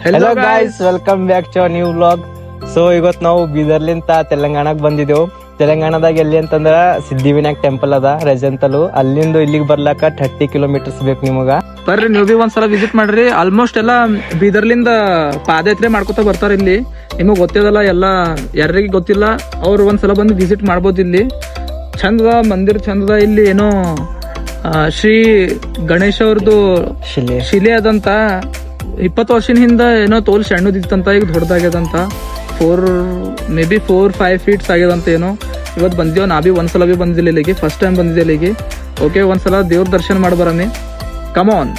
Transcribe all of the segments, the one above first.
Hello guys, welcome back to new vlog. So ಇವತ್ತು ನಾವು ಬೀದರ್ಲಿಂತ ತೆಲಂಗಾಣಕ್ಕೆ ಬಂದಿದ್ದೆವು. ತೆಲಂಗಾಣದಾಗ ಎಲ್ಲಿ ಅಂತಂದ್ರ ಸಿದ್ಧಿವಿನಾಯಕ್ ಟೆಂಪಲ್ ಅದ ರೆಜೆಂತಲು. ಅಲ್ಲಿಂದ ಇಲ್ಲಿಗೆ ಬರ್ಲಾಕ 30 ಕಿಲೋಮೀಟರ್ಸ್ ಬೇಕು ನಿಮಗ. ಬರ್ರಿ ನೀವು ಬಿ ಒಂದ್ಸಲ ವಿಸಿಟ್ ಮಾಡ್ರಿ. ಆಲ್ಮೋಸ್ಟ್ ಎಲ್ಲ ಬೀದರ್ಲಿಂದ ಪಾದಯಾತ್ರೆ ಮಾಡ್ಕೊತ ಬರ್ತಾರ ಇಲ್ಲಿ. ನಿಮಗ್ ಗೊತ್ತಿದಲ್ಲ, ಎಲ್ಲ ಯಾರಿಗೆ ಗೊತ್ತಿಲ್ಲ ಅವ್ರು ಒಂದ್ಸಲ ಬಂದು ವಿಸಿಟ್ ಮಾಡ್ಬೋದು. ಇಲ್ಲಿ ಚಂದದ ಮಂದಿರ, ಚಂದದ. ಇಲ್ಲಿ ಏನೋ ಶ್ರೀ ಗಣೇಶ್ ಅವ್ರದ್ದು ಶಿಲೆ ಅದಂತ. 20 ವರ್ಷದ ಹಿಂದ ಏನೋ ತೋಲ್ ಸಣ್ಣದಿತ್ತಂತ, ಈಗ ದೊಡ್ಡದಾಗ್ಯದಂತ. 4-5 ಫೀಟ್ಸ್ ಆಗ್ಯದಂತ ಏನೋ. ಇವತ್ತು ಬಂದಿದ್ದೇವೆ. ನಾ ಬಿ ಒಂದ್ಸಲ ಬಿ ಬಂದಿಲ್ಲ ಇಲ್ಲಿಗೆ, ಫಸ್ಟ್ ಟೈಮ್ ಬಂದಿದ್ದೆ ಇಲ್ಲಿಗೆ. ಓಕೆ, ಒಂದ್ಸಲ ದೇವ್ರ ದರ್ಶನ ಮಾಡಿ ಬರಮಿ. Come on.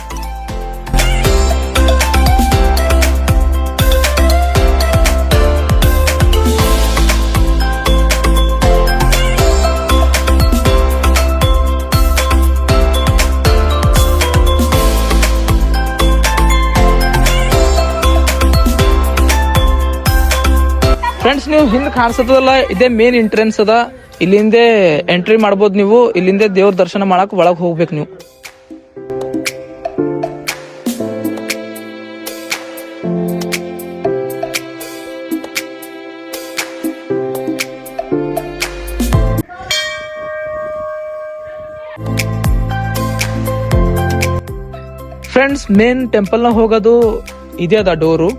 ಫ್ರೆಂಡ್ಸ್, ನೀವು ಹಿಂದೆ ಕಾಣಿಸ್ತದಲ್ಲ, ಇದೇ ಮೇನ್ ಎಂಟ್ರೆನ್ಸ್ ಅದ. ಇಲ್ಲಿಂದೇ ಎಂಟ್ರಿ ಮಾಡ್ಬೋದು ನೀವು. ಇಲ್ಲಿಂದೇ ದೇವ್ರ ದರ್ಶನ ಮಾಡಕ್ ಒಳಗ್ ಹೋಗ್ಬೇಕು ನೀವು. ಫ್ರೆಂಡ್ಸ್, ಮೇನ್ ಟೆಂಪಲ್ ನ ಹೋಗೋದು ಇದೇ ಅದ ಡೋರು.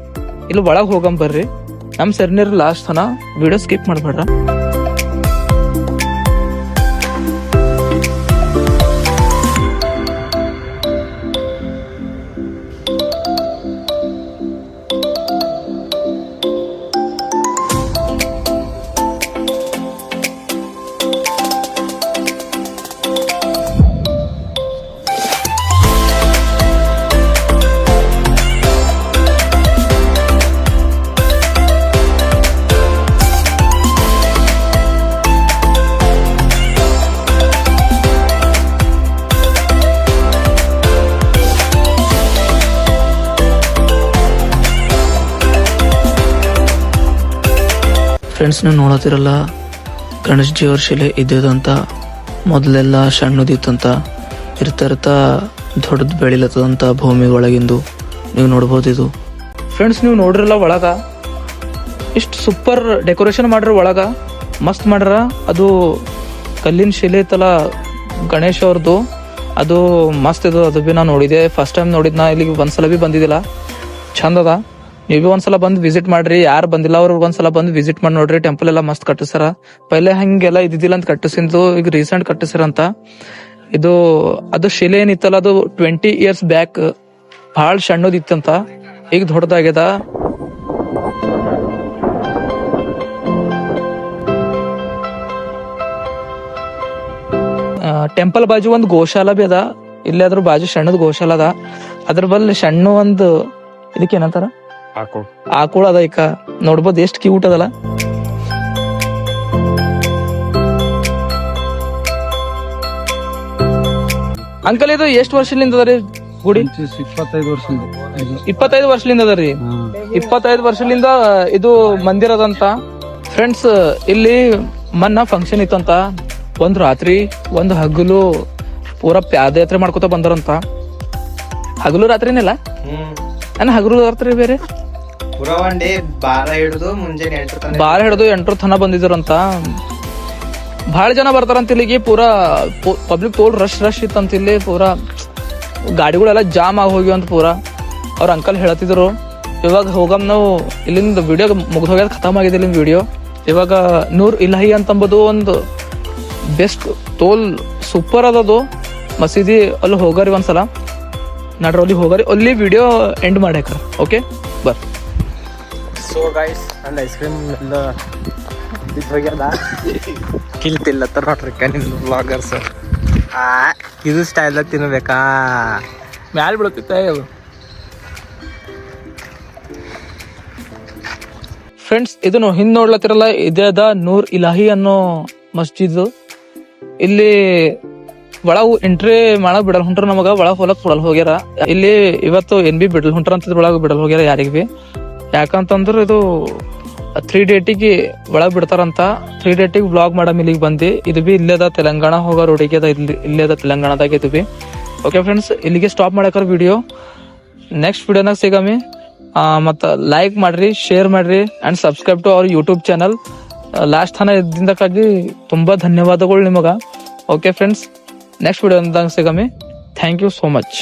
ಇಲ್ಲಿ ಒಳಗ್ ಹೋಗಂ ಬರ್ರಿ. ನಮ್ ಸರ್ನಿರ್ ಲಾಸ್ಟ್ ತನ ವಿಡಿಯೋ ಸ್ಕಿಪ್ ಮಾಡ್ಬೇಡ್ರ. ಫ್ರೆಂಡ್ಸ್, ನೀವು ನೋಡತ್ತಿರಲ್ಲ, ಗಣೇಶ್ ಜಿ ಅವ್ರ ಶಿಲೆ ಇದ್ದಂತ. ಮೊದಲೆಲ್ಲ ಸಣ್ಣದಿತ್ತಂತ, ಇರ್ತಾ ದೊಡ್ಡದು ಬೆಳಿಲತ್ತದಂತ ಭೂಮಿ ಒಳಗಿಂದು. ನೀವು ನೋಡ್ಬೋದು ಇದು. ಫ್ರೆಂಡ್ಸ್, ನೀವು ನೋಡ್ರಲ್ಲ ಒಳಗ ಇಷ್ಟು ಸೂಪರ್ ಡೆಕೋರೇಷನ್ ಮಾಡ್ರ. ಒಳಗ ಮಸ್ತ್ ಮಾಡ್ರ. ಅದು ಕಲ್ಲಿನ ಶಿಲೆ ಐತಲ್ಲ ಗಣೇಶ್ ಅವ್ರದ್ದು, ಅದು ಮಸ್ತ್ ಇದು. ಅದು ಬಿ ನಾ ನೋಡಿದೆ, ಫಸ್ಟ್ ಟೈಮ್ ನೋಡಿದ್. ನಾ ಇಲ್ಲಿಗೆ ಒಂದ್ಸಲ ಬಿ ಬಂದಿದ್ದಿಲ್ಲ. ಚಂದ ಅದ. ನೀವು ಬಿ ಒಂದ್ಸಲ ಬಂದು ವಿಸಿಟ್ ಮಾಡ್ರಿ. ಯಾರು ಬಂದಿಲ್ಲ ಅವ್ರು ಒಂದ್ಸಲ ಬಂದು ವಿಸಿಟ್ ಮಾಡಿ ನೋಡ್ರಿ. ಟೆಂಪಲ್ ಎಲ್ಲ ಮಸ್ತ್ ಕಟ್ಟಿಸ್ಯಾರ. ಪೈಲೆ ಹಂಗೆಲ್ಲ ಇದ್ದಿದ್ದಿಲ್ಲ ಅಂತ ಕಟ್ಟಿಸಿದ್ದು, ಈಗ ರೀಸೆಂಟ್ ಕಟ್ಟಿಸ್ಯಾರಂತ. ಇದು ಅದು ಶಿಲೆ ಏನಿತ್ತಲ್ಲ, ಅದು 20 years ಬ್ಯಾಕ್ ಭಾಳ ಸಣ್ಣದಿತ್ತಂತ, ಈಗ ದೊಡ್ಡದಾಗ್ಯದ. ಟೆಂಪಲ್ ಬಾಜು ಒಂದು ಗೋಶಾಲ ಬಿ ಅದ. ಇಲ್ಲಿ ಅದ್ರ ಬಾಜು ಸಣ್ಣದ್ ಗೋಶಾಲ ಅದ. ಅದ್ರ ಬಲ್ಲಿ ಸಣ್ಣ ಒಂದು ಇದಕ್ಕೆ ಏನಂತಾರ, ಆಕಳ ಅದ. ಈಗ ನೋಡ್ಬೋದು ಎಷ್ಟು ಕ್ಯೂಟ್ ಅದಲ್ಲ. ಅಂಕಲ್, ಇದು ಎಷ್ಟು ವರ್ಷದಿಂದ ಅದ ರೀ ಗುಡಿ? 25 ವರ್ಷದಿಂದ ಅದ ರೀ. 25 ವರ್ಷದಿಂದ ಇದು ಮಂದಿರ ಅದಂತ. ಫ್ರೆಂಡ್ಸ್, ಇಲ್ಲಿ ಮೊನ್ನ ಫಂಕ್ಷನ್ ಇತ್ತಂತ. ಒಂದ್ ರಾತ್ರಿ ಒಂದ್ ಹಗಲು ಪೂರಾ ಪಾದಯಾತ್ರೆ ಮಾಡ್ಕೊತ ಬಂದಾರಂತ. ಹಗಲು ರಾತ್ರಿನೆಲ್ಲ ನನ್ನ ಹಗಲು ರಾತ್ರಿ ಬೇರೆ ಬಾರ ಹಿಡಿದು 8 ತನ ಬಂದಿದ್ರಂತ. ಬಹಳ ಜನ ಬರ್ತಾರಂತ ಇಲ್ಲಿಗೆ. ಪೂರಾ ಪಬ್ಲಿಕ್ ತೋಲ್ ರಶ್ ಇತ್ತಂತ. ಇಲ್ಲಿ ಪೂರಾ ಗಾಡಿಗಳೆಲ್ಲ ಜಾಮ್ ಆಗಿ ಹೋಗಿ ಅಂತ ಪೂರಾ ಅವ್ರ ಅಂಕಲ್ ಹೇಳತ್ತಿದ್ರು. ಇವಾಗ ಹೋಗಮ್ ನಾವು. ಇಲ್ಲಿಂದ ವಿಡಿಯೋ ಮುಗ್ದು ಹೋಗ್ಯದ, ಖತಮ್ ಆಗಿದೆ ಇಲ್ಲಿಂದ ವಿಡಿಯೋ. ಇವಾಗ ನೂರ್ ಇಲಾಹಿ ಅಂತಂಬುದು ಒಂದು ಬೆಸ್ಟ್ ತೋಲ್ ಸೂಪರ್ ಅದದು ಮಸೀದಿ. ಅಲ್ಲಿ ಹೋಗಾರಿ ಒಂದ್ಸಲ ನಡ್ರ, ಅಲ್ಲಿ ಹೋಗಾರಿ. ಅಲ್ಲಿ ವಿಡಿಯೋ ಎಂಡ್ ಮಾಡ್ಯಾಕ. ಓಕೆ, ಬರ್. ಸೊ ಗೈಸ್, ನಂದು ಐಸ್ ಕ್ರೀಮ್ ಎಲ್ಲ ಹೋಗ್ಯದ. ಕಿಲ್ತಿಲ್ಲತ್ತಾರ ನೋಡ್ರಿ ನಿಮ್ದು ವ್ಲಾಗರ್ಸ್. ಇದು ಸ್ಟೈಲ್ ತಿನ್ಬೇಕಾ? ಮ್ಯಾಲ ಬೀಳತ್ತಿತ್ತ ಅದು. ಫ್ರೆಂಡ್ಸ್, ಇದನ್ನು ಹಿಂದ್ ನೋಡ್ಲತ್ತಿರಲ್ಲ, ಇದೇ ಅದ ನೂರ್ ಇಲಾಹಿ ಅನ್ನೋ ಮಸ್ಜಿದ್. ಇಲ್ಲಿ ಒಳಗ್ ಎಂಟ್ರಿ ಮಾಡಕ್ ಬಿಡಲ್ ಹೊಂಟ್ರ. ನಮಗ ಒಳಗ್ ಹೋಲಕ್ ಕೊಡಲ್ ಹೋಗ್ಯಾರ. ಇಲ್ಲಿ ಇವತ್ತು ಏನ್ ಬಿ ಬಿಡಲ್ ಹೊಂಟ್ರ ಅಂತ ಒಳಗ್ ಬಿಡಲ್ ಹೋಗ್ಯಾರ ಯಾರಿಗ್ ಬಿ. ಯಾಕಂತಂದ್ರ ಇದು 3 ಡೇಟಿಗೆ ಒಳಗ್ ಬಿಡ್ತಾರಂತ. 3 ಡೇಟಿಗೆ ವ್ಲಾಗ್ ಮಾಡಮ್ ಇಲ್ಲಿಗೆ ಬಂದಿ. ಇದು ಬಿ ಇಲ್ಲೇದ ತೆಲಂಗಾಣ ಹೋಗೋ ರೋಡಿಗೆ ಅದ. ಇಲ್ಲೇದ ತೆಲಂಗಾಣದಾಗ ಇದು ಬಿ. ಓಕೆ ಫ್ರೆಂಡ್ಸ್, ಇಲ್ಲಿಗೆ ಸ್ಟಾಪ್ ಮಾಡಕ್ಕಾರ ವಿಡಿಯೋ. ನೆಕ್ಸ್ಟ್ ವಿಡಿಯೋನಾಗ ಸಿಗಮಿ. ಮತ್ತು ಲೈಕ್ ಮಾಡ್ರಿ, ಶೇರ್ ಮಾಡ್ರಿ and subscribe to our YouTube channel. Last ತನ ಇದ್ದಿಂದಕ್ಕಾಗಿ ತುಂಬಾ ಧನ್ಯವಾದಗಳು ನಿಮಗ. ಓಕೆ ಫ್ರೆಂಡ್ಸ್, ನೆಕ್ಸ್ಟ್ ವಿಡಿಯೋ ಸಿಗಮಿ. Thank you so much.